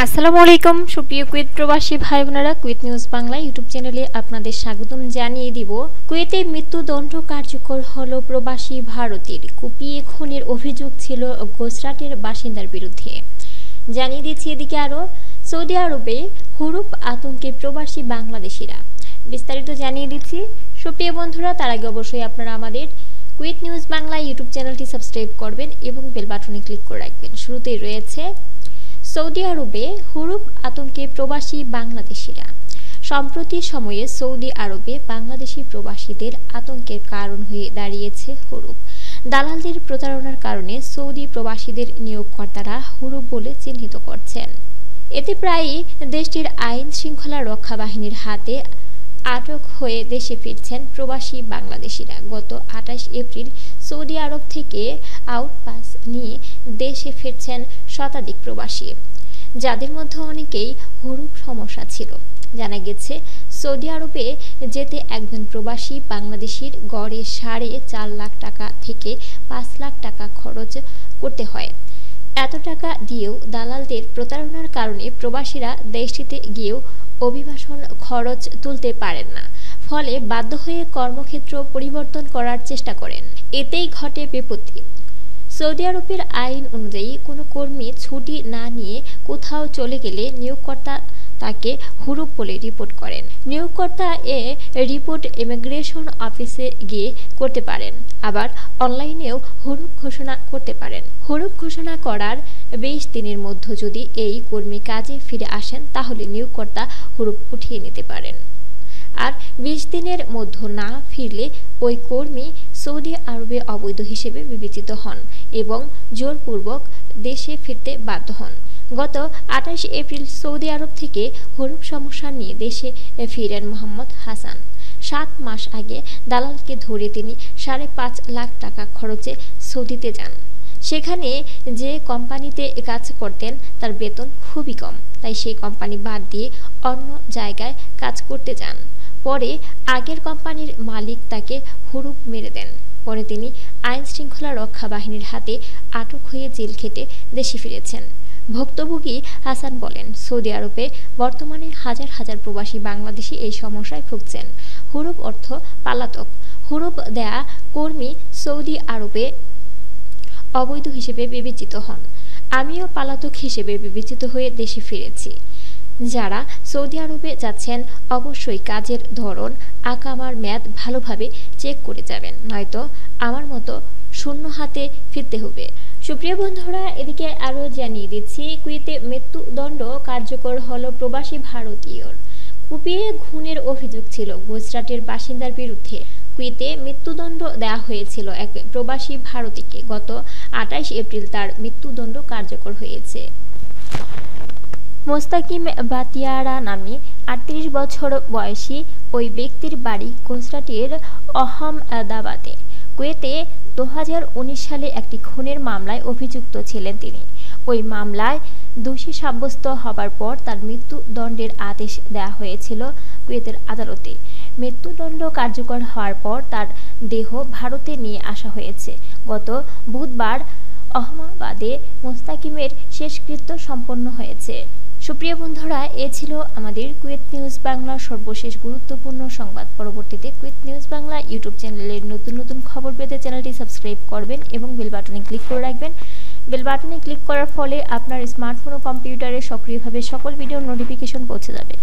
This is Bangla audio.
আসসালামু আলাইকুম সুপ্রিয় কুয়েত প্রবাসী ভাই বোনেরা, কুয়েত নিউজ বাংলা ইউটিউব চ্যানেলে আপনাদের স্বাগতম জানিয়ে দিব। কুয়েতে মৃত্যুদণ্ড কার্যকর হলো প্রবাসী ভারতীয়। কুপিয়ে খুনের অভিযোগ ছিল গুজরাটের বাসিন্দার বিরুদ্ধে। জানিয়ে দিচ্ছি এদিকে আরও সৌদি আরবে হুরুপ আতঙ্কে প্রবাসী বাংলাদেশিরা। বিস্তারিত জানিয়ে দিচ্ছি সুপ্রিয় বন্ধুরা, তার আগে অবশ্যই আপনারা আমাদের কুয়েত নিউজ বাংলা ইউটিউব চ্যানেলটি সাবস্ক্রাইব করবেন এবং বেল বাটনে ক্লিক করে রাখবেন। শুরুতেই রয়েছে সৌদি আরবে হুরুপ আতঙ্কে প্রবাসী বাংলাদেশিরা। সম্প্রতি সময়ে সৌদি আরবে বাংলাদেশি প্রবাসীদের আতঙ্কের কারণ হয়ে দাঁড়িয়েছে হুরুপ। দালালদের প্রতারণার কারণে সৌদি প্রবাসীদের নিয়োগকর্তারা হুরুপ বলে চিহ্নিত করছেন। এতে প্রায়ই দেশটির আইন শৃঙ্খলা রক্ষা বাহিনীর হাতে আটক হয়ে দেশে ফিরছেন প্রবাসী বাংলাদেশিরা। গত 28 এপ্রিল সৌদি আরব থেকে আউটপাস নিয়ে দেশে ফিরছেন শতাধিক প্রবাসী, যাদের মধ্যে অনেকেই হুরুপ সমস্যা ছিল। জানা গেছে সৌদি আরবে যেতে একজন প্রবাসী বাংলাদেশির গড়ে 4.5 লাখ টাকা থেকে 5 লাখ টাকা খরচ করতে হয়। এত টাকা দিয়েও দালালদের প্রতারণার কারণে প্রবাসীরা দেশটিতে গিয়েও অভিবাসন খরচ তুলতে পারেন না, ফলে বাধ্য হয়ে কর্মক্ষেত্র পরিবর্তন করার চেষ্টা করেন। এতেই ঘটে বিপত্তি। সৌদি আরবের আইন অনুযায়ী কোনো কর্মী ছুটি না নিয়ে কোথাও চলে গেলে নিয়োগকর্তা তাকে হুরুপ বলে রিপোর্ট করেন। নিয়োগকর্তা এ রিপোর্ট ইমিগ্রেশন অফিসে গিয়ে করতে পারেন, আবার অনলাইনেও হুরুপ ঘোষণা করতে পারেন। হুরুপ ঘোষণা করার 20 দিনের মধ্যে যদি এই কর্মী কাজে ফিরে আসেন তাহলে নিয়োগকর্তা হুরুপ উঠিয়ে নিতে পারেন। আর 20 দিনের মধ্যে না ফিরলে ওই কর্মী সৌদি আরবে অবৈধ হিসেবে বিবেচিত হন এবং জোরপূর্বক দেশে ফিরতে বাধ্য হন। গত 28 এপ্রিল সৌদি আরব থেকে হুরুপ সমস্যা নিয়ে দেশে ফিরেন মোহাম্মদ হাসান। 7 মাস আগে দালালকে ধরে তিনি 5.5 লাখ টাকা খরচে সৌদিতে যান। সেখানে যে কোম্পানিতে কাজ করতেন তার বেতন খুবই কম, তাই সেই কোম্পানি বাদ দিয়ে অন্য জায়গায় কাজ করতে যান। পরে আগের কোম্পানির মালিক তাকে হুরুপ মেরে দেন। পরে তিনি আইন শৃঙ্খলা রক্ষা বাহিনীর হাতে আটক হয়ে জেল খেটে দেশে ফিরেছেন। ভুক্তভোগী হাসান বলেন, সৌদি আরবে বর্তমানে হাজার হাজার প্রবাসী বাংলাদেশি এই সমস্যায় ভুগছেন। হুরুপ অর্থ পালাতক। হুরুপ দেয়া কর্মী সৌদি আরবে অবৈধ হিসেবে বিবেচিত হন। আমিও পালাতক হিসেবে বিবেচিত হয়ে দেশে ফিরেছি। যারা সৌদি আরবে যাচ্ছেন অবশ্যই কাজের ধরন, আকামার মেয়াদ ভালোভাবে চেক করে যাবেন, নয়তো আমার মতো শূন্য হাতে ফিরতে হবে। সুপ্রিয় বন্ধুরা, এদিকে আরও জানিয়ে দিচ্ছি কুয়েতে মৃত্যুদণ্ড কার্যকর হলো প্রবাসী ভারতীয়র। কুপিয়ে খুনের অভিযোগ ছিল গুজরাটের বাসিন্দার বিরুদ্ধে। কুয়েতে মৃত্যুদণ্ড দেওয়া হয়েছিল এক প্রবাসী ভারতীয়কে। গত 28 এপ্রিল তার মৃত্যুদণ্ড কার্যকর হয়েছে। মোস্তাকিম বাতিয়ারা নামে 38 বছর বয়সী ওই ব্যক্তির বাড়ি গুজরাটের আহমদাবাদে। কুয়েতে 2019 সালে একটি খুনের মামলায় অভিযুক্ত ছিলেন তিনি। ওই মামলায় দোষী সাব্যস্ত হবার পর তার মৃত্যুদণ্ডের আদেশ দেওয়া হয়েছিল কুয়েতের আদালতে। মৃত্যুদণ্ড কার্যকর হওয়ার পর তার দেহ ভারতে নিয়ে আসা হয়েছে। গত বুধবার আহমদাবাদে মোস্তাকিমের শেষকৃত্য সম্পন্ন হয়েছে। সুপ্রিয় বন্ধুরা, এ ছিল আমাদের কুয়েত নিউজ বাংলার সর্বশেষ গুরুত্বপূর্ণ সংবাদ। পরবর্তীতে কুয়েত নিউজ বাংলা ইউটিউব চ্যানেলের নতুন নতুন খবর পেতে চ্যানেলটি সাবস্ক্রাইব করবেন এবং বেল বাটনে ক্লিক করে রাখবেন। বেল বাটনে ক্লিক করার ফলে আপনার স্মার্টফোন ও কম্পিউটারে সক্রিয়ভাবে সকল ভিডিওর নোটিফিকেশন পৌঁছে যাবে।